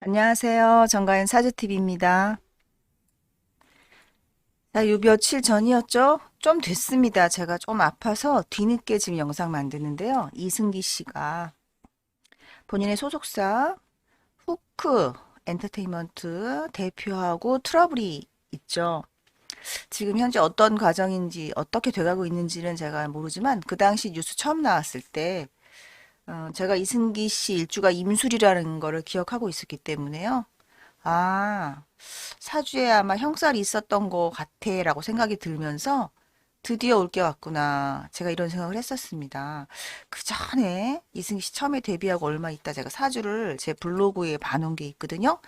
안녕하세요. 정가연 사주TV입니다. 요 며칠 전이었죠? 좀 됐습니다. 제가 좀 아파서 뒤늦게 지금 영상 만드는데요. 이승기 씨가 본인의 소속사 후크 엔터테인먼트 대표하고 트러블이 있죠. 지금 현재 어떤 과정인지 어떻게 돼가고 있는지는 제가 모르지만 그 당시 뉴스 처음 나왔을 때 제가 이승기 씨 일주가 임술이라는 거를 기억하고 있었기 때문에요. 아, 사주에 아마 형살이 있었던 것 같아라고 생각이 들면서 드디어 올 게 왔구나. 제가 이런 생각을 했었습니다. 그 전에 이승기 씨 처음에 데뷔하고 얼마 있다 제가 사주를 제 블로그에 봐놓은 게 있거든요.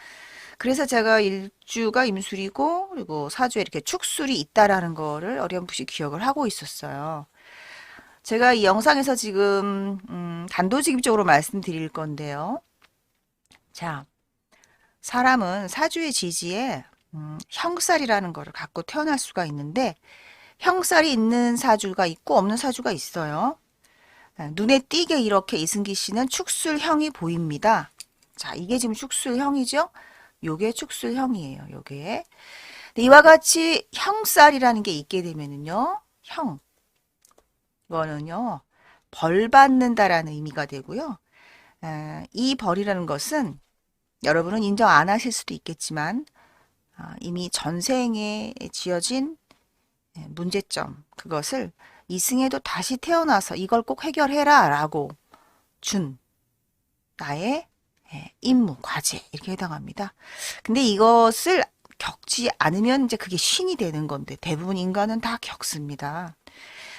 그래서 제가 일주가 임술이고 그리고 사주에 이렇게 축술이 있다라는 거를 어렴풋이 기억을 하고 있었어요. 제가 이 영상에서 지금 단도직입적으로 말씀드릴 건데요. 자, 사람은 사주의 지지에 형살이라는 거를 갖고 태어날 수가 있는데 형살이 있는 사주가 있고 없는 사주가 있어요. 눈에 띄게 이렇게 이승기 씨는 축술형이 보입니다. 자, 이게 지금 축술형이죠? 요게 축술형이에요. 요게. 이와 같이 형살이라는 게 있게 되면은요. 형. 이거는요. 벌 받는다라는 의미가 되고요. 이 벌이라는 것은 여러분은 인정 안 하실 수도 있겠지만 이미 전생에 지어진 문제점 그것을 이승에도 다시 태어나서 이걸 꼭 해결해라 라고 준 나의 임무, 과제 이렇게 해당합니다. 근데 이것을 겪지 않으면 이제 그게 신이 되는 건데 대부분 인간은 다 겪습니다.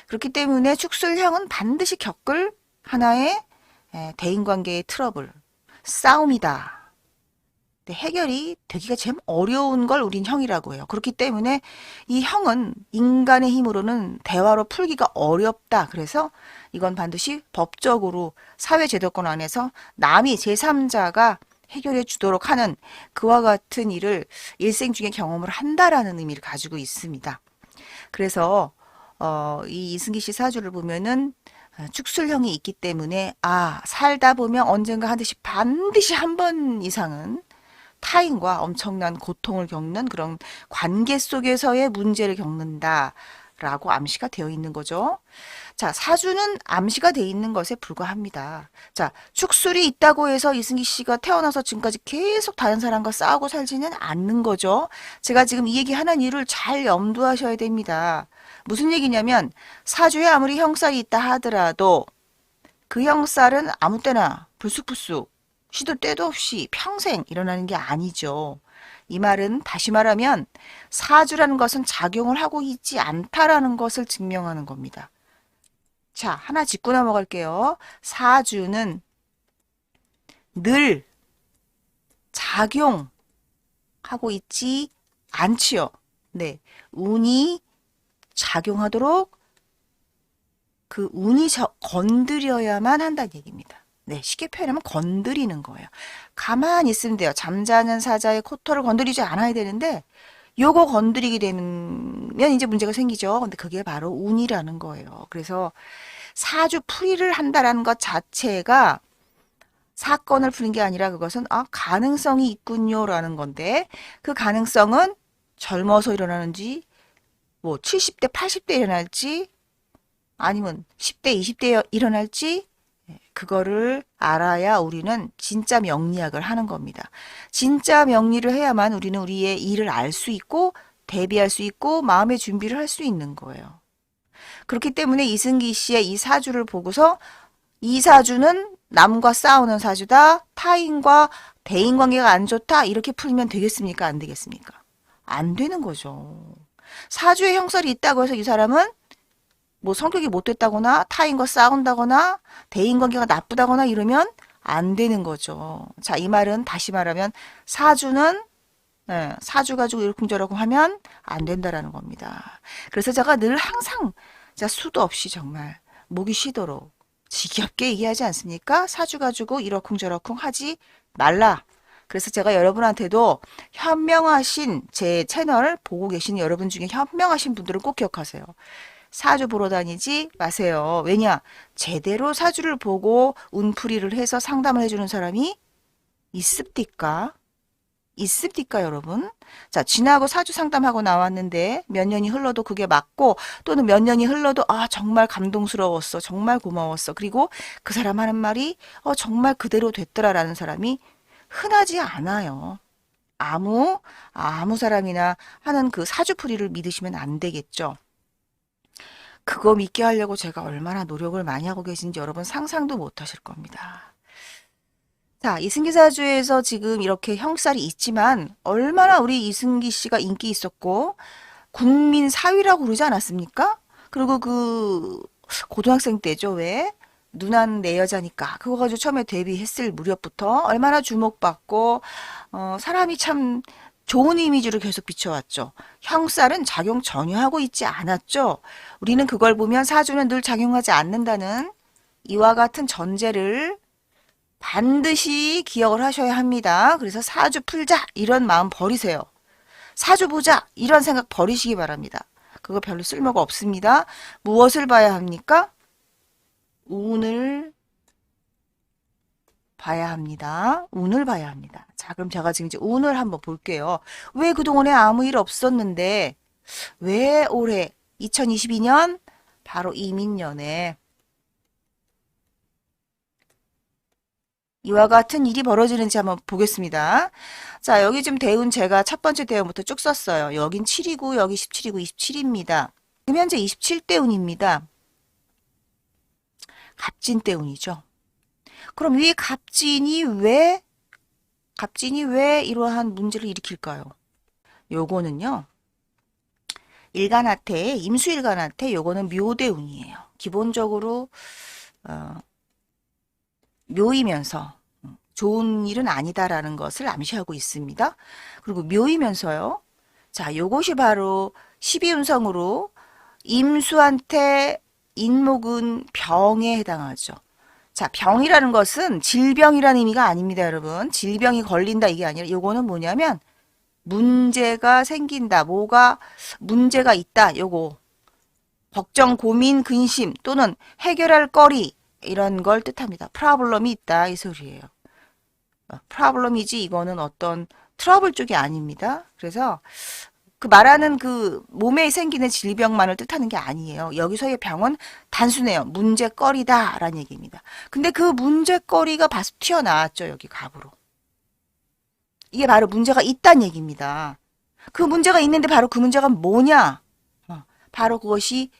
그렇기 때문에 축술형은 반드시 겪을 하나의 대인관계의 트러블, 싸움이다. 근데 해결이 되기가 참 어려운 걸 우린 형이라고 해요. 그렇기 때문에 이 형은 인간의 힘으로는 대화로 풀기가 어렵다. 그래서 이건 반드시 법적으로 사회제도권 안에서 남이 제3자가 해결해 주도록 하는 그와 같은 일을 일생 중에 경험을 한다라는 의미를 가지고 있습니다. 그래서 이 이승기 씨 사주를 보면은 축술형이 있기 때문에 살다 보면 언젠가 반드시 한 번 이상은 타인과 엄청난 고통을 겪는 그런 관계 속에서의 문제를 겪는다라고 암시가 되어 있는 거죠. 자, 사주는 암시가 되어 있는 것에 불과합니다. 자, 축술이 있다고 해서 이승기 씨가 태어나서 지금까지 계속 다른 사람과 싸우고 살지는 않는 거죠. 제가 지금 이 얘기 하는 이유를 잘 염두하셔야 됩니다. 무슨 얘기냐면 사주에 아무리 형살이 있다 하더라도 그 형살은 아무 때나 불쑥불쑥 시도 때도 없이 평생 일어나는 게 아니죠. 이 말은 다시 말하면 사주라는 것은 작용을 하고 있지 않다라는 것을 증명하는 겁니다. 자, 하나 짚고 넘어갈게요. 사주는 늘 작용하고 있지 않지요. 네. 운이 작용하도록 그 운이 건드려야만 한다는 얘기입니다. 네, 쉽게 표현하면 건드리는 거예요. 가만히 있으면 돼요. 잠자는 사자의 코털을 건드리지 않아야 되는데 요거 건드리게 되면 이제 문제가 생기죠. 근데 그게 바로 운이라는 거예요. 그래서 사주 풀이를 한다라는 것 자체가 사건을 푸는 게 아니라 그것은 가능성이 있군요라는 건데 그 가능성은 젊어서 일어나는지 뭐 70대, 80대 일어날지 아니면 10대, 20대에 일어날지 그거를 알아야 우리는 진짜 명리학을 하는 겁니다. 진짜 명리를 해야만 우리는 우리의 일을 알 수 있고 대비할 수 있고 마음의 준비를 할 수 있는 거예요. 그렇기 때문에 이승기 씨의 이 사주를 보고서 이 사주는 남과 싸우는 사주다. 타인과 대인관계가 안 좋다. 이렇게 풀면 되겠습니까? 안 되겠습니까? 안 되는 거죠. 사주에 형살이 있다고 해서 이 사람은 뭐 성격이 못됐다거나 타인과 싸운다거나 대인관계가 나쁘다거나 이러면 안 되는 거죠. 자, 이 말은 다시 말하면 사주는 사주 가지고 이러쿵저러쿵 하면 안 된다라는 겁니다. 그래서 제가 늘 항상 수도 없이 정말 목이 쉬도록 지겹게 얘기하지 않습니까? 사주 가지고 이러쿵저러쿵 하지 말라. 그래서 제가 여러분한테도 현명하신 제 채널 보고 계시는 여러분 중에 현명하신 분들은 꼭 기억하세요. 사주 보러 다니지 마세요. 왜냐? 제대로 사주를 보고 운풀이를 해서 상담을 해주는 사람이 있습니까? 있습니까, 여러분? 자, 지나고 사주 상담하고 나왔는데 몇 년이 흘러도 그게 맞고 또는 몇 년이 흘러도 아, 정말 감동스러웠어. 정말 고마웠어. 그리고 그 사람 하는 말이 정말 그대로 됐더라라는 사람이 흔하지 않아요. 아무 사람이나 하는 그 사주풀이를 믿으시면 안 되겠죠. 그거 믿게 하려고 제가 얼마나 노력을 많이 하고 계신지 여러분 상상도 못 하실 겁니다. 자, 이승기 사주에서 지금 이렇게 형살이 있지만 얼마나 우리 이승기 씨가 인기 있었고 국민 사위라고 그러지 않았습니까? 그리고 그 고등학생 때죠, 왜? 누난 내 여자니까 그거 가지고 처음에 데뷔했을 무렵부터 얼마나 주목받고 사람이 참 좋은 이미지로 계속 비춰왔죠. 형살은 작용 전혀 하고 있지 않았죠. 우리는 그걸 보면 사주는 늘 작용하지 않는다는 이와 같은 전제를 반드시 기억을 하셔야 합니다. 그래서 사주 풀자 이런 마음 버리세요. 사주 보자 이런 생각 버리시기 바랍니다. 그거 별로 쓸모가 없습니다. 무엇을 봐야 합니까? 운을 봐야 합니다. 운을 봐야 합니다. 자, 그럼 제가 지금 이제 운을 한번 볼게요. 왜 그동안에 아무 일 없었는데 왜 올해 2022년 바로 이민년에 이와 같은 일이 벌어지는지 한번 보겠습니다. 자, 여기 지금 대운 제가 첫 번째 대운부터 쭉 썼어요. 여긴 7이고 여기 17이고 27입니다. 지금 현재 27대운입니다. 갑진대운이죠. 그럼 이 갑진이 왜 이러한 문제를 일으킬까요? 요거는요. 일간한테 임수일간한테 요거는 묘대운이에요. 기본적으로 묘이면서 좋은 일은 아니다라는 것을 암시하고 있습니다. 그리고 묘이면서요. 자, 요것이 바로 12운성으로 임수한테 인목은 병에 해당하죠. 자, 병이라는 것은 질병이라는 의미가 아닙니다, 여러분. 질병이 걸린다 이게 아니라 요거는 뭐냐면 문제가 생긴다. 뭐가 문제가 있다. 요거. 걱정, 고민, 근심 또는 해결할 거리 이런 걸 뜻합니다. 프라블럼이 있다 이 소리예요. 프라블럼이지 이거는 어떤 트러블 쪽이 아닙니다. 그래서 그 말하는 그 몸에 생기는 질병만을 뜻하는 게 아니에요. 여기서의 병은 단순해요. 문제거리다라는 얘기입니다. 근데 그 문제거리가 바로 튀어나왔죠. 여기 갑으로. 이게 바로 문제가 있다는 얘기입니다. 그 문제가 있는데 바로 그 문제가 뭐냐? 바로 그것이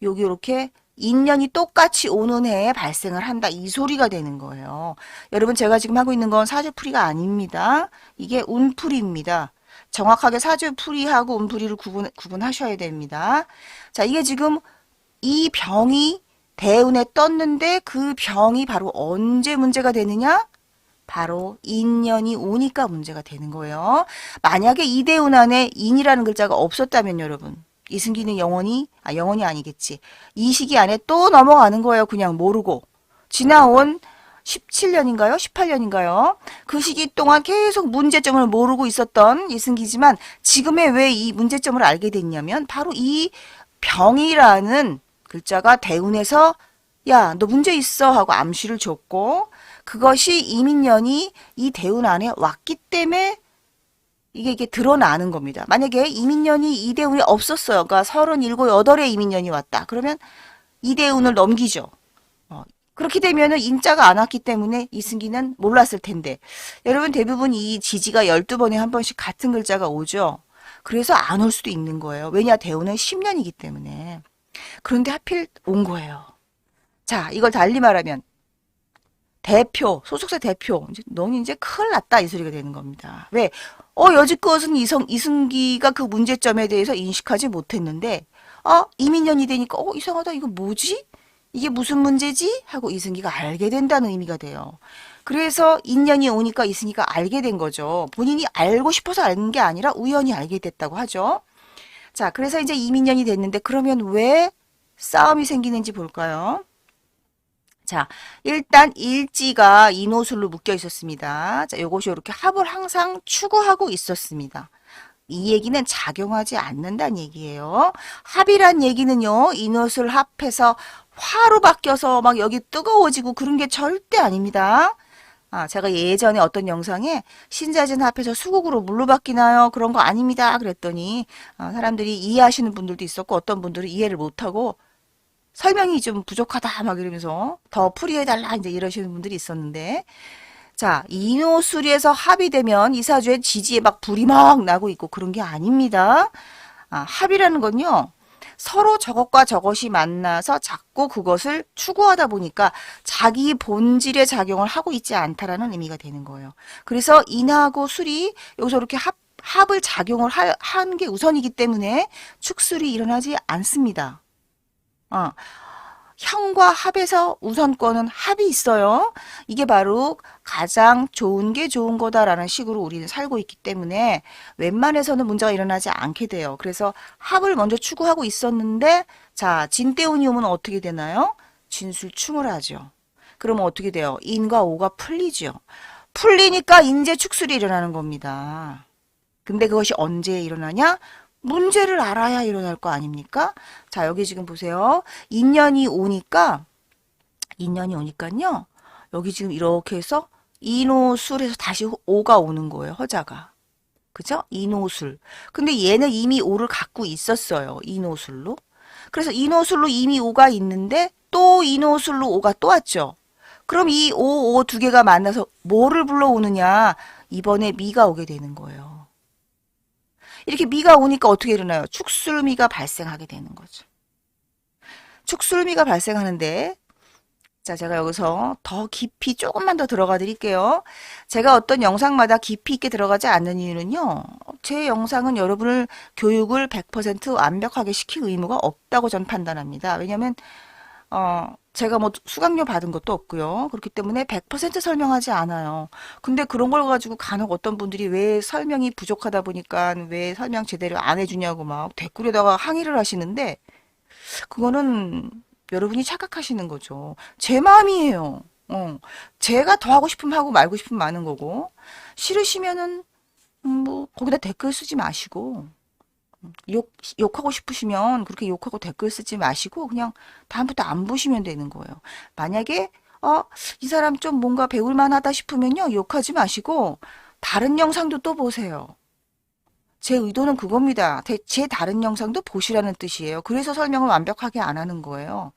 여기 이렇게 인연이 똑같이 오는 해에 발생을 한다. 이 소리가 되는 거예요. 여러분 제가 지금 하고 있는 건 사주풀이가 아닙니다. 이게 운풀이입니다. 정확하게 사주풀이하고 운풀이를 구분하셔야 됩니다. 자, 이게 지금 이 병이 대운에 떴는데 그 병이 바로 언제 문제가 되느냐? 바로 인연이 오니까 문제가 되는 거예요. 만약에 이 대운 안에 인이라는 글자가 없었다면 여러분 이승기는 영원히 아니겠지. 이 시기 안에 또 넘어가는 거예요. 그냥 모르고. 지나온 17년인가요? 18년인가요? 그 시기 동안 계속 문제점을 모르고 있었던 이승기지만 지금에 왜 이 문제점을 알게 됐냐면 바로 이 병이라는 글자가 대운에서 야, 너 문제 있어 하고 암시를 줬고 그것이 이민년이 이 대운 안에 왔기 때문에 이게 드러나는 겁니다. 만약에 이민년이 이대운이 없었어요. 그러니까 37, 8에 이민년이 왔다. 그러면 이대운을 넘기죠. 그렇게 되면은 인자가 안 왔기 때문에 이승기는 몰랐을 텐데. 여러분 대부분 이 지지가 12번에 한 번씩 같은 글자가 오죠. 그래서 안 올 수도 있는 거예요. 왜냐 대운은 10년이기 때문에. 그런데 하필 온 거예요. 자, 이걸 달리 말하면 대표, 소속사 대표, 너는 이제 큰일 났다 이 소리가 되는 겁니다. 왜? 여지껏은 이승기가 그 문제점에 대해서 인식하지 못했는데, 이민년이 되니까, 이상하다, 이거 뭐지? 이게 무슨 문제지? 하고 이승기가 알게 된다는 의미가 돼요. 그래서 인연이 오니까 이승기가 알게 된 거죠. 본인이 알고 싶어서 알 게 아니라 우연히 알게 됐다고 하죠. 자, 그래서 이제 이민년이 됐는데, 그러면 왜 싸움이 생기는지 볼까요? 자, 일단 일지가 인호술로 묶여 있었습니다. 자, 요것이 이렇게 합을 항상 추구하고 있었습니다. 이 얘기는 작용하지 않는다는 얘기예요. 합이란 얘기는요, 인호술 합해서 화로 바뀌어서 막 여기 뜨거워지고 그런 게 절대 아닙니다. 제가 예전에 어떤 영상에 신자진 합해서 수국으로 물로 바뀌나요? 그런 거 아닙니다. 그랬더니 사람들이 이해하시는 분들도 있었고 어떤 분들은 이해를 못하고 설명이 좀 부족하다 막 이러면서 더 풀이해달라 이제 이러시는 분들이 있었는데 자, 이노술에서 합의되면 이사주의 지지에 막 불이 막 나고 있고 그런 게 아닙니다. 합의라는 건요. 서로 저것과 저것이 만나서 자꾸 그것을 추구하다 보니까 자기 본질의 작용을 하고 있지 않다라는 의미가 되는 거예요. 그래서 인하고 술이 여기서 이렇게 합을 작용을 하는 게 우선이기 때문에 축술이 일어나지 않습니다. 형과 합에서 우선권은 합이 있어요. 이게 바로 가장 좋은 게 좋은 거다라는 식으로 우리는 살고 있기 때문에 웬만해서는 문제가 일어나지 않게 돼요. 그래서 합을 먼저 추구하고 있었는데 자, 진때운이 오면 어떻게 되나요? 진술충을 하죠. 그러면 어떻게 돼요? 인과 오가 풀리죠. 풀리니까 인재 축술이 일어나는 겁니다. 근데 그것이 언제 일어나냐? 문제를 알아야 일어날 거 아닙니까? 자, 여기 지금 보세요. 인연이 오니까요. 여기 지금 이렇게 해서 인호술에서 다시 오가 오는 거예요. 허자가. 그죠? 인호술. 근데 얘는 이미 오를 갖고 있었어요. 인호술로. 그래서 인호술로 이미 오가 있는데 또 인호술로 오가 또 왔죠. 그럼 이 오 두 개가 만나서 뭐를 불러오느냐? 이번에 미가 오게 되는 거예요. 이렇게 미가 오니까 어떻게 일어나요? 축술미가 발생하게 되는 거죠. 축술미가 발생하는데 자, 제가 여기서 더 깊이 조금만 더 들어가 드릴게요. 제가 어떤 영상마다 깊이 있게 들어가지 않는 이유는요. 제 영상은 여러분을 교육을 100% 완벽하게 시킬 의무가 없다고 전 판단합니다. 왜냐면 제가 뭐 수강료 받은 것도 없고요. 그렇기 때문에 100% 설명하지 않아요. 근데 그런 걸 가지고 간혹 어떤 분들이 왜 설명이 부족하다 보니까 왜 설명 제대로 안 해주냐고 막 댓글에다가 항의를 하시는데 그거는 여러분이 착각하시는 거죠. 제 마음이에요. 제가 더 하고 싶으면 하고 말고 싶으면 마는 거고 싫으시면은 뭐 거기다 댓글 쓰지 마시고 욕하고 싶으시면 그렇게 욕하고 댓글 쓰지 마시고 그냥 다음부터 안 보시면 되는 거예요. 만약에 이 사람 좀 뭔가 배울 만하다 싶으면요. 욕하지 마시고 다른 영상도 또 보세요. 제 의도는 그겁니다. 제 다른 영상도 보시라는 뜻이에요. 그래서 설명을 완벽하게 안 하는 거예요.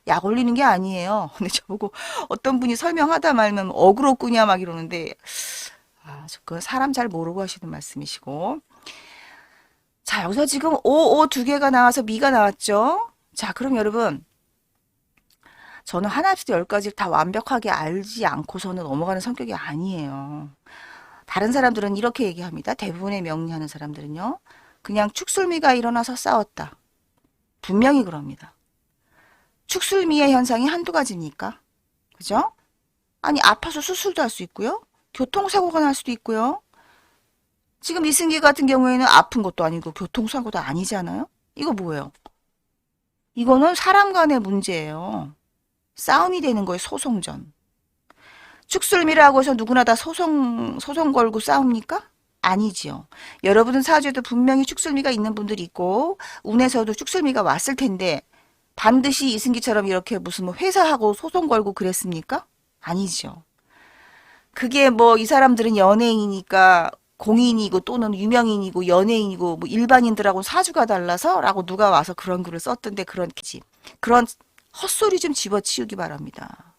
약 올리는 게 아니에요. 근데 저보고 어떤 분이 설명하다 말면 어그로 끄냐 막 이러는데 그 사람 잘 모르고 하시는 말씀이시고 자, 여기서 지금 오 두 개가 나와서 미가 나왔죠? 자, 그럼 여러분, 저는 하나부터 열까지 다 완벽하게 알지 않고서는 넘어가는 성격이 아니에요. 다른 사람들은 이렇게 얘기합니다. 대부분의 명리하는 사람들은요. 그냥 축술미가 일어나서 싸웠다. 분명히 그럽니다. 축술미의 현상이 한두 가지입니까? 그죠? 아니, 아파서 수술도 할 수 있고요. 교통사고가 날 수도 있고요. 지금 이승기 같은 경우에는 아픈 것도 아니고 교통사고도 아니잖아요. 이거 뭐예요? 이거는 사람 간의 문제예요. 싸움이 되는 거예요. 소송전. 축술미라고 해서 누구나 다 소송 걸고 싸웁니까? 아니지요. 여러분은 사주에도 분명히 축술미가 있는 분들이 있고 운에서도 축술미가 왔을 텐데 반드시 이승기처럼 이렇게 무슨 뭐 회사하고 소송 걸고 그랬습니까? 아니죠. 그게 뭐 이 사람들은 연예인이니까 공인이고 또는 유명인이고 연예인이고 뭐 일반인들하고 사주가 달라서 라고 누가 와서 그런 글을 썼던데 그런 헛소리 좀 집어치우기 바랍니다.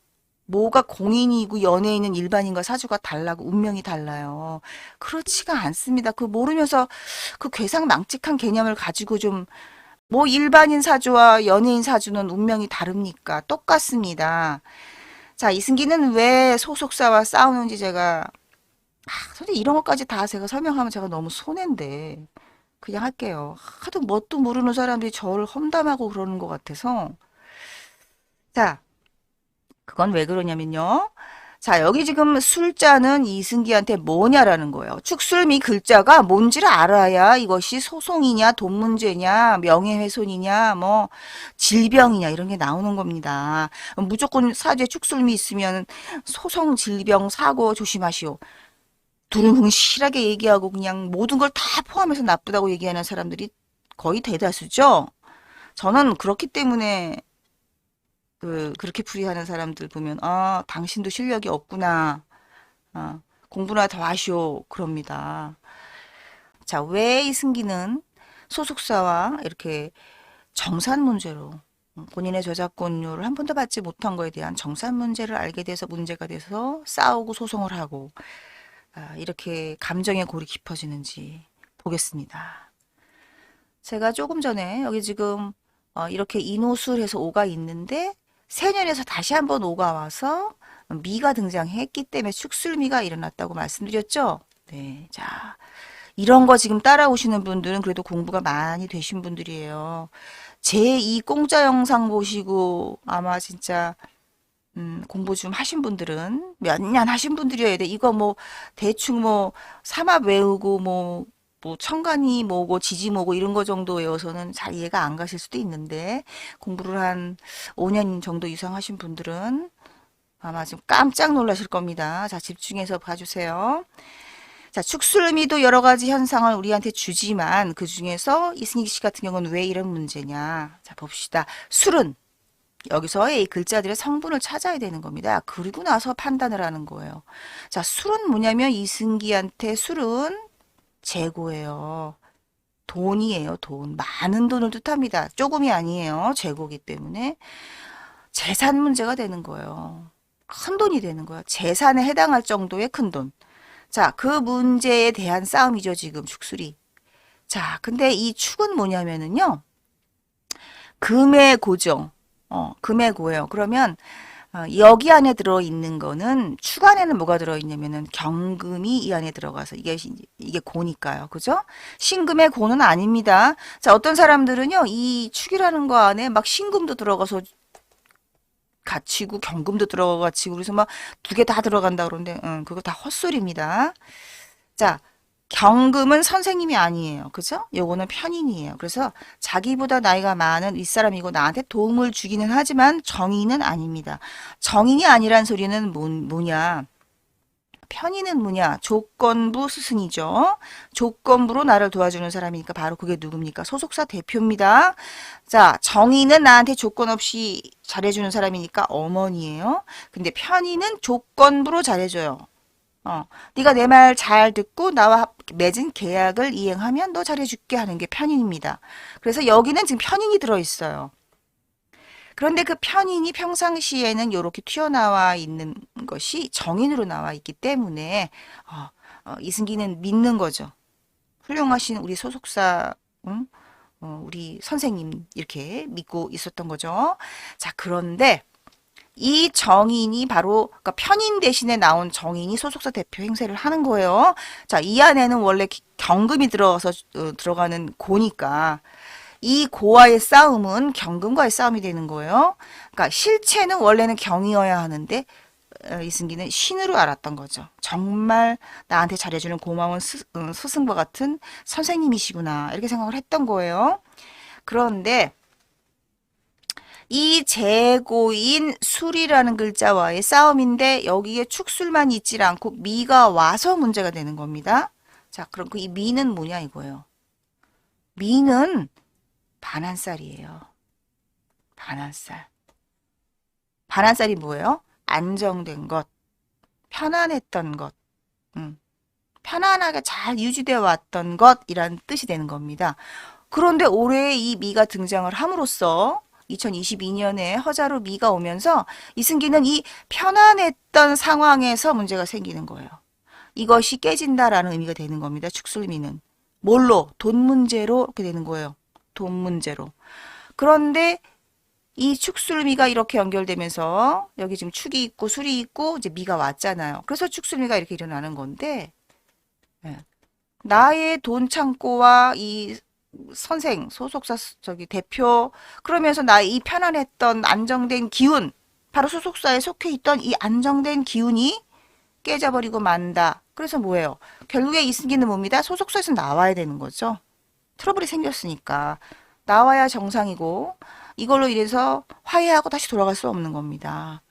뭐가 공인이고 연예인은 일반인과 사주가 달라고 운명이 달라요. 그렇지가 않습니다. 그 모르면서 그 괴상망측한 개념을 가지고 좀 뭐 일반인 사주와 연예인 사주는 운명이 다릅니까? 똑같습니다. 자, 이승기는 왜 소속사와 싸우는지 제가 솔직히 이런 것까지 다 제가 설명하면 제가 너무 손해인데 그냥 할게요. 하도 뭣도 모르는 사람들이 저를 험담하고 그러는 것 같아서 자, 그건 왜 그러냐면요. 자, 여기 지금 술자는 이승기한테 뭐냐라는 거예요. 축술미 글자가 뭔지를 알아야 이것이 소송이냐, 돈 문제냐, 명예훼손이냐, 뭐 질병이냐 이런 게 나오는 겁니다. 무조건 사주에 축술미 있으면 소송, 질병, 사고 조심하시오. 두루뭉실하게 얘기하고 그냥 모든 걸 다 포함해서 나쁘다고 얘기하는 사람들이 거의 대다수죠. 저는 그렇기 때문에 그렇게 풀이하는 사람들 보면 당신도 실력이 없구나. 공부나 더 하시오. 그럽니다. 자, 왜 이승기는 소속사와 이렇게 정산 문제로 본인의 저작권료를 한 번도 받지 못한 거에 대한 정산 문제를 알게 돼서 문제가 돼서 싸우고 소송을 하고 이렇게 감정의 골이 깊어지는지 보겠습니다. 제가 조금 전에 여기 지금 이렇게 인호술해서 오가 있는데 세년에서 다시 한번 오가 와서 미가 등장했기 때문에 축술미가 일어났다고 말씀드렸죠. 네, 자 이런 거 지금 따라오시는 분들은 그래도 공부가 많이 되신 분들이에요. 제 이 공짜 영상 보시고 아마 진짜 공부 좀 하신 분들은 몇 년 하신 분들이어야 돼. 이거 뭐 대충 뭐 삼합 외우고 뭐 천간이 뭐고 지지 뭐고 이런 거 정도 외워서는 잘 이해가 안 가실 수도 있는데 공부를 한 5년 정도 이상 하신 분들은 아마 좀 깜짝 놀라실 겁니다. 자, 집중해서 봐주세요. 자, 축술미도 여러 가지 현상을 우리한테 주지만 그 중에서 이승기 씨 같은 경우는 왜 이런 문제냐. 자, 봅시다. 술은 여기서의 이 글자들의 성분을 찾아야 되는 겁니다. 그리고 나서 판단을 하는 거예요. 자, 술은 뭐냐면 이승기한테 술은 재고예요. 돈이에요, 돈. 많은 돈을 뜻합니다. 조금이 아니에요. 재고기 때문에. 재산 문제가 되는 거예요. 큰 돈이 되는 거예요. 재산에 해당할 정도의 큰 돈. 자, 그 문제에 대한 싸움이죠, 지금 축술이. 자, 근데 이 축은 뭐냐면은요. 금의 고죠. 금의 고예요. 그러면 여기 안에 들어있는 거는 축 안에는 뭐가 들어있냐면은 경금이 이 안에 들어가서 이게 고니까요. 그죠? 신금의 고는 아닙니다. 자, 어떤 사람들은요. 이 축이라는 거 안에 막 신금도 들어가서 갇히고 경금도 들어가치고 그래서 막 두 개 다 들어간다 그러는데 그거 다 헛소리입니다. 자, 경금은 선생님이 아니에요. 그죠? 요거는 편인이에요. 그래서 자기보다 나이가 많은 윗사람이고 나한테 도움을 주기는 하지만 정인은 아닙니다. 정인이 아니란 소리는 뭐냐? 편인은 뭐냐? 조건부 스승이죠. 조건부로 나를 도와주는 사람이니까 바로 그게 누굽니까? 소속사 대표입니다. 자, 정인은 나한테 조건 없이 잘해주는 사람이니까 어머니예요. 근데 편인은 조건부로 잘해줘요. 네가 내 말 잘 듣고 나와 맺은 계약을 이행하면 너 잘해줄게 하는 게 편인입니다. 그래서 여기는 지금 편인이 들어있어요. 그런데 그 편인이 평상시에는 이렇게 튀어나와 있는 것이 정인으로 나와 있기 때문에 이승기는 믿는 거죠. 훌륭하신 우리 소속사, 우리 선생님 이렇게 믿고 있었던 거죠. 자, 그런데 이 정인이 바로 그러니까 편인 대신에 나온 정인이 소속사 대표 행세를 하는 거예요. 자, 이 안에는 원래 경금이 들어가서 들어가는 고니까 이 고와의 싸움은 경금과의 싸움이 되는 거예요. 그러니까 실체는 원래는 경이어야 하는데 이승기는 신으로 알았던 거죠. 정말 나한테 잘해주는 고마운 스승과 같은 선생님이시구나 이렇게 생각을 했던 거예요. 그런데 이 재고인 술이라는 글자와의 싸움인데 여기에 축술만 있질 않고 미가 와서 문제가 되는 겁니다. 자, 그럼 이 미는 뭐냐 이거예요. 미는 반한살이에요. 반한살. 반한살이 뭐예요? 안정된 것, 편안했던 것, 편안하게 잘 유지되어 왔던 것이란 뜻이 되는 겁니다. 그런데 올해 이 미가 등장을 함으로써 2022년에 허자로 미가 오면서 이승기는 이 편안했던 상황에서 문제가 생기는 거예요. 이것이 깨진다라는 의미가 되는 겁니다. 축술미는. 뭘로? 돈 문제로 이렇게 되는 거예요. 돈 문제로. 그런데 이 축술미가 이렇게 연결되면서 여기 지금 축이 있고 술이 있고 이제 미가 왔잖아요. 그래서 축술미가 이렇게 일어나는 건데 나의 돈 창고와 이 선생, 소속사 저기 대표 그러면서 나의 이 편안했던 안정된 기운 바로 소속사에 속해 있던 이 안정된 기운이 깨져버리고 만다. 그래서 뭐예요? 결국에 이승기는 뭡니다. 소속사에서 나와야 되는 거죠. 트러블이 생겼으니까 나와야 정상이고 이걸로 인해서 화해하고 다시 돌아갈 수 없는 겁니다.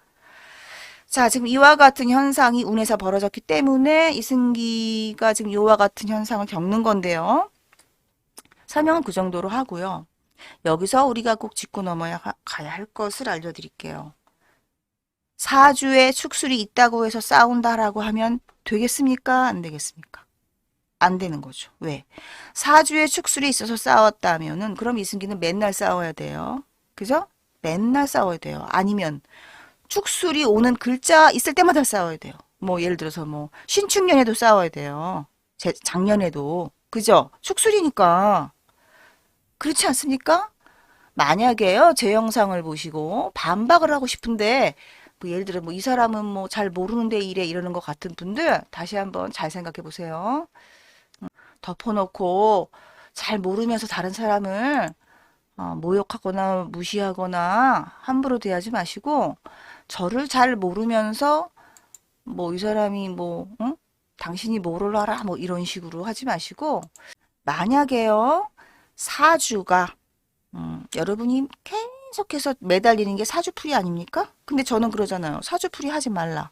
자, 지금 이와 같은 현상이 운에서 벌어졌기 때문에 이승기가 지금 이와 같은 현상을 겪는 건데요. 설명은 그 정도로 하고요. 여기서 우리가 꼭 짚고 넘어야 가야 할 것을 알려드릴게요. 사주에 축술이 있다고 해서 싸운다라고 하면 되겠습니까? 안 되겠습니까? 안 되는 거죠. 왜? 사주에 축술이 있어서 싸웠다면은 그럼 이승기는 맨날 싸워야 돼요. 그죠? 맨날 싸워야 돼요. 아니면 축술이 오는 글자 있을 때마다 싸워야 돼요. 뭐 예를 들어서 뭐 신축년에도 싸워야 돼요. 작년에도. 그죠? 축술이니까. 그렇지 않습니까? 만약에요, 제 영상을 보시고 반박을 하고 싶은데, 뭐 예를 들어 뭐 이 사람은 뭐 잘 모르는데 이래 이러는 것 같은 분들 다시 한번 잘 생각해 보세요. 덮어놓고 잘 모르면서 다른 사람을 모욕하거나 무시하거나 함부로 대하지 마시고, 저를 잘 모르면서 뭐 이 사람이 뭐 응? 당신이 뭐를 알아 뭐 이런 식으로 하지 마시고, 만약에요, 사주가 여러분이 계속해서 매달리는 게 사주풀이 아닙니까? 근데 저는 그러잖아요. 사주풀이 하지 말라.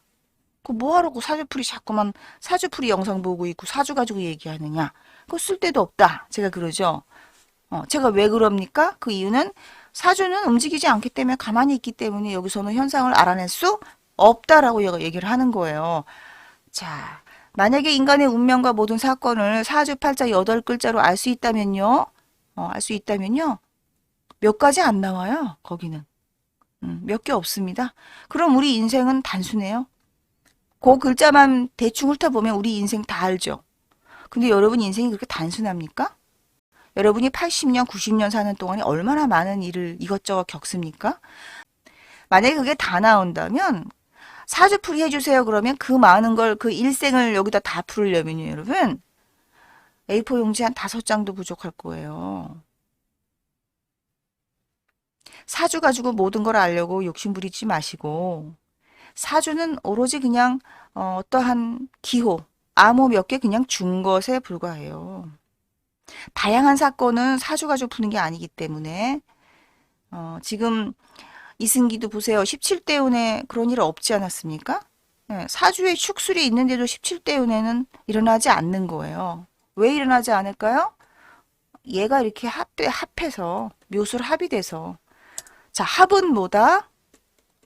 그 뭐하라고 사주풀이 자꾸만 사주풀이 영상 보고 있고 사주 가지고 얘기하느냐. 그거 쓸데도 없다. 제가 그러죠. 제가 왜 그럽니까? 그 이유는 사주는 움직이지 않기 때문에 가만히 있기 때문에 여기서는 현상을 알아낼 수 없다라고 얘기를 하는 거예요. 자, 만약에 인간의 운명과 모든 사건을 사주팔자 8글자로 알 수 있다면요. 알 수 있다면요. 몇 가지 안 나와요. 거기는. 몇 개 없습니다. 그럼 우리 인생은 단순해요. 그 글자만 대충 훑어보면 우리 인생 다 알죠. 근데 여러분 인생이 그렇게 단순합니까? 여러분이 80년, 90년 사는 동안에 얼마나 많은 일을 이것저것 겪습니까? 만약에 그게 다 나온다면 사주풀이 해주세요. 그러면 그 많은 걸, 그 일생을 여기다 다 풀으려면요, 여러분. A4 용지 한 5장도 부족할 거예요. 사주 가지고 모든 걸 알려고 욕심 부리지 마시고, 사주는 오로지 그냥 어떠한 기호, 암호 몇 개 그냥 준 것에 불과해요. 다양한 사건은 사주 가지고 푸는 게 아니기 때문에 지금 이승기도 보세요. 17대 운에 그런 일 없지 않았습니까? 네, 사주에 축술이 있는데도 17대 운에는 일어나지 않는 거예요. 왜 일어나지 않을까요? 얘가 이렇게 합해서 묘술 합이 돼서, 자, 합은 뭐다?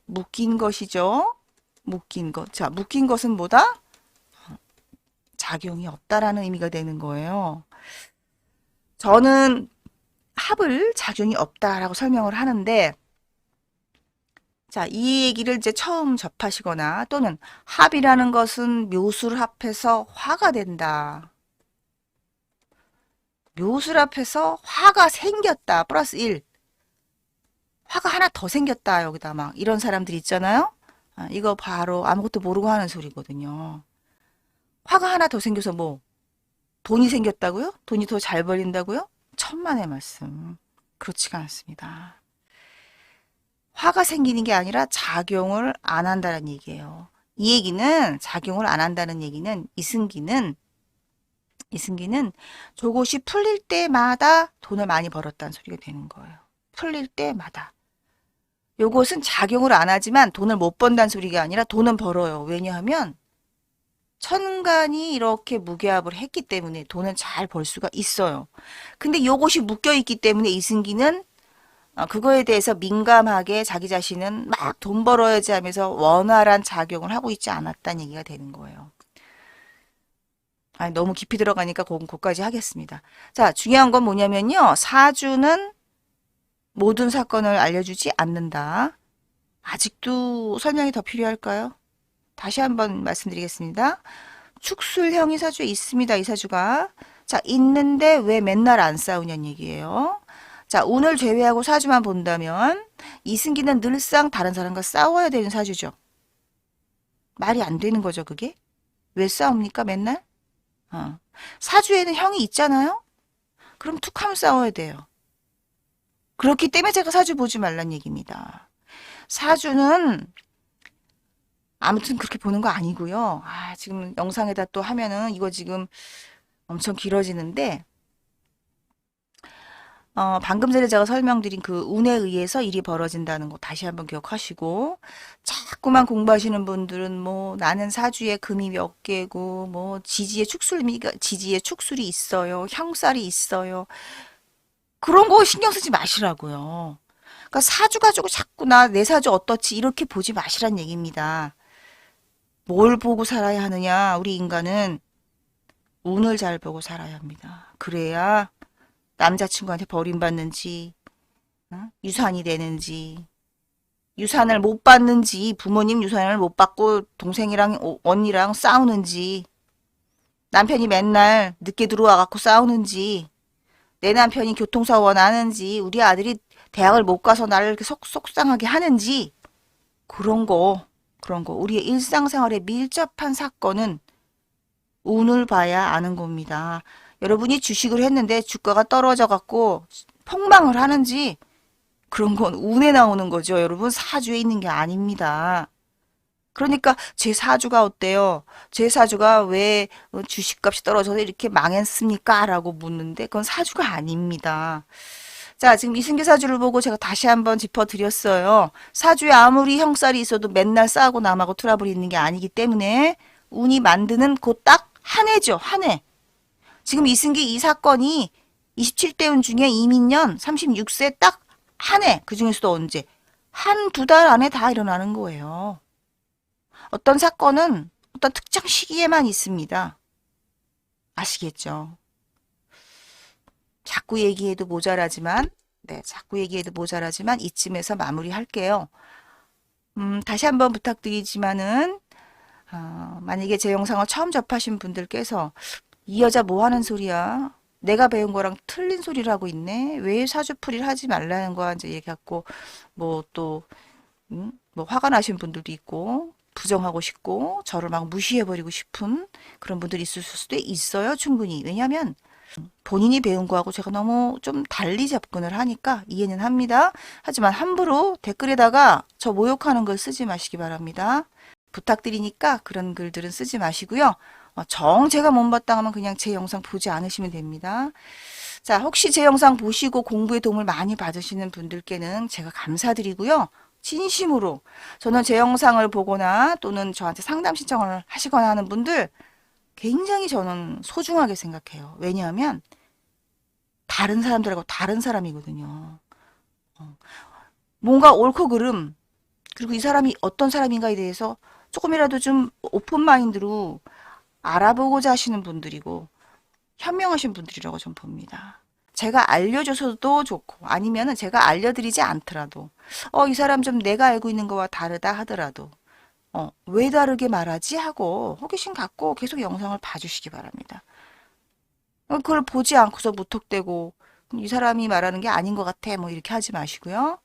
묶인 것이죠. 묶인 것. 자, 묶인 것은 뭐다? 작용이 없다라는 의미가 되는 거예요. 저는 합을 작용이 없다라고 설명을 하는데, 자, 이 얘기를 이제 처음 접하시거나 또는 합이라는 것은 묘술 합해서 화가 된다. 묘술 합해서 화가 생겼다. 플러스 1. 화가 하나 더 생겼다. 여기다 막 이런 사람들 있잖아요. 이거 바로 아무것도 모르고 하는 소리거든요. 화가 하나 더 생겨서 뭐 돈이 생겼다고요? 돈이 더 잘 벌린다고요? 천만의 말씀. 그렇지가 않습니다. 화가 생기는 게 아니라 작용을 안 한다는 얘기예요. 이 얘기는, 작용을 안 한다는 얘기는 이승기는 저것이 풀릴 때마다 돈을 많이 벌었다는 소리가 되는 거예요. 풀릴 때마다. 요것은 작용을 안 하지만 돈을 못 번다는 소리가 아니라 돈은 벌어요. 왜냐하면 천간이 이렇게 무게합을 했기 때문에 돈은 잘 벌 수가 있어요. 근데 요것이 묶여 있기 때문에 이승기는 그거에 대해서 민감하게 자기 자신은 막 돈 벌어야지 하면서 원활한 작용을 하고 있지 않았다는 얘기가 되는 거예요. 너무 깊이 들어가니까 거기까지 하겠습니다. 자, 중요한 건 뭐냐면요. 사주는 모든 사건을 알려주지 않는다. 아직도 설명이 더 필요할까요? 다시 한번 말씀드리겠습니다. 축술형이 사주에 있습니다. 이 사주가. 자, 있는데 왜 맨날 안 싸우냐는 얘기예요. 자, 오늘 제외하고 사주만 본다면 이승기는 늘상 다른 사람과 싸워야 되는 사주죠. 말이 안 되는 거죠, 그게? 왜 싸웁니까, 맨날? 사주에는 형이 있잖아요? 그럼 툭 하면 싸워야 돼요. 그렇기 때문에 제가 사주 보지 말란 얘기입니다. 사주는 아무튼 그렇게 보는 거 아니고요. 지금 영상에다 또 하면은 이거 지금 엄청 길어지는데, 방금 전에 제가 설명드린 그 운에 의해서 일이 벌어진다는 거 다시 한번 기억하시고, 자꾸만 공부하시는 분들은 뭐 나는 사주에 금이 몇 개고, 뭐 지지에 축술이 있어요. 형살이 있어요. 그런 거 신경 쓰지 마시라고요. 그러니까 사주 가지고 자꾸 내 사주 어떻지 이렇게 보지 마시란 얘기입니다. 뭘 보고 살아야 하느냐? 우리 인간은 운을 잘 보고 살아야 합니다. 그래야 남자친구한테 버림받는지, 유산이 되는지, 유산을 못 받는지, 부모님 유산을 못 받고 동생이랑 언니랑 싸우는지, 남편이 맨날 늦게 들어와 갖고 싸우는지, 내 남편이 교통사고가 나는지, 우리 아들이 대학을 못 가서 나를 이렇게 속상하게 하는지, 그런 거, 우리의 일상생활에 밀접한 사건은 운을 봐야 아는 겁니다. 여러분이 주식을 했는데 주가가 떨어져 갖고 폭망을 하는지, 그런 건 운에 나오는 거죠. 여러분, 사주에 있는 게 아닙니다. 그러니까 제 사주가 어때요? 제 사주가 왜 주식값이 떨어져서 이렇게 망했습니까? 라고 묻는데 그건 사주가 아닙니다. 자, 지금 이승기 사주를 보고 제가 다시 한번 짚어드렸어요. 사주에 아무리 형살이 있어도 맨날 싸우고 남하고 트러블이 있는 게 아니기 때문에 운이 만드는 그 딱 한 해죠. 한 해. 지금 이승기 이 사건이 27대 운 중에 이민년 36세 딱 한 해. 그 중에서도 언제? 한 두 달 안에 다 일어나는 거예요. 어떤 사건은 어떤 특정 시기에만 있습니다. 아시겠죠? 자꾸 얘기해도 모자라지만, 자꾸 얘기해도 모자라지만 이쯤에서 마무리할게요. 다시 한번 부탁드리지만은, 만약에 제 영상을 처음 접하신 분들께서 이 여자 뭐 하는 소리야? 내가 배운 거랑 틀린 소리를 하고 있네? 왜 사주풀이를 하지 말라는 거야? 이제 얘기했고, 뭐 또, 뭐 화가 나신 분들도 있고, 부정하고 싶고, 저를 막 무시해버리고 싶은 그런 분들이 있을 수도 있어요, 충분히. 왜냐면, 본인이 배운 거하고 제가 너무 좀 달리 접근을 하니까 이해는 합니다. 하지만 함부로 댓글에다가 저 모욕하는 걸 쓰지 마시기 바랍니다. 부탁드리니까 그런 글들은 쓰지 마시고요. 정 제가 못마땅하면 그냥 제 영상 보지 않으시면 됩니다. 자, 혹시 제 영상 보시고 공부에 도움을 많이 받으시는 분들께는 제가 감사드리고요. 진심으로 저는 제 영상을 보거나 또는 저한테 상담 신청을 하시거나 하는 분들 굉장히 저는 소중하게 생각해요. 왜냐하면 다른 사람들하고 다른 사람이거든요. 뭔가 옳고 그름 그리고 이 사람이 어떤 사람인가에 대해서 조금이라도 좀 오픈 마인드로 알아보고자 하시는 분들이고 현명하신 분들이라고 좀 봅니다. 제가 알려줘서도 좋고 아니면은 제가 알려드리지 않더라도 이 사람 좀 내가 알고 있는 거와 다르다 하더라도 왜 다르게 말하지 하고 호기심 갖고 계속 영상을 봐주시기 바랍니다. 그걸 보지 않고서 무턱대고 이 사람이 말하는 게 아닌 것 같아 뭐 이렇게 하지 마시고요.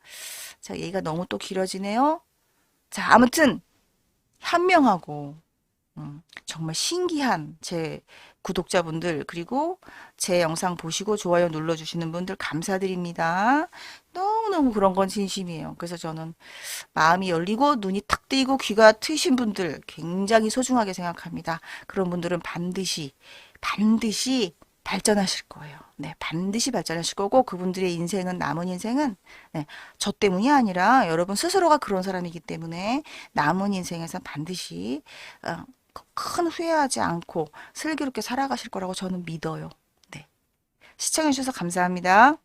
자, 얘기가 너무 또 길어지네요. 자, 아무튼 현명하고 정말 신기한 제 구독자분들 그리고 제 영상 보시고 좋아요 눌러주시는 분들 감사드립니다. 너무너무 그런 건 진심이에요. 그래서 저는 마음이 열리고 눈이 탁 뜨이고 귀가 트이신 분들 굉장히 소중하게 생각합니다. 그런 분들은 반드시 발전하실 거예요. 네, 반드시 발전하실 거고 그분들의 인생은 남은 인생은 저 때문이 아니라 여러분 스스로가 그런 사람이기 때문에 남은 인생에서 반드시 큰 후회하지 않고 슬기롭게 살아가실 거라고 저는 믿어요. 네. 시청해주셔서 감사합니다.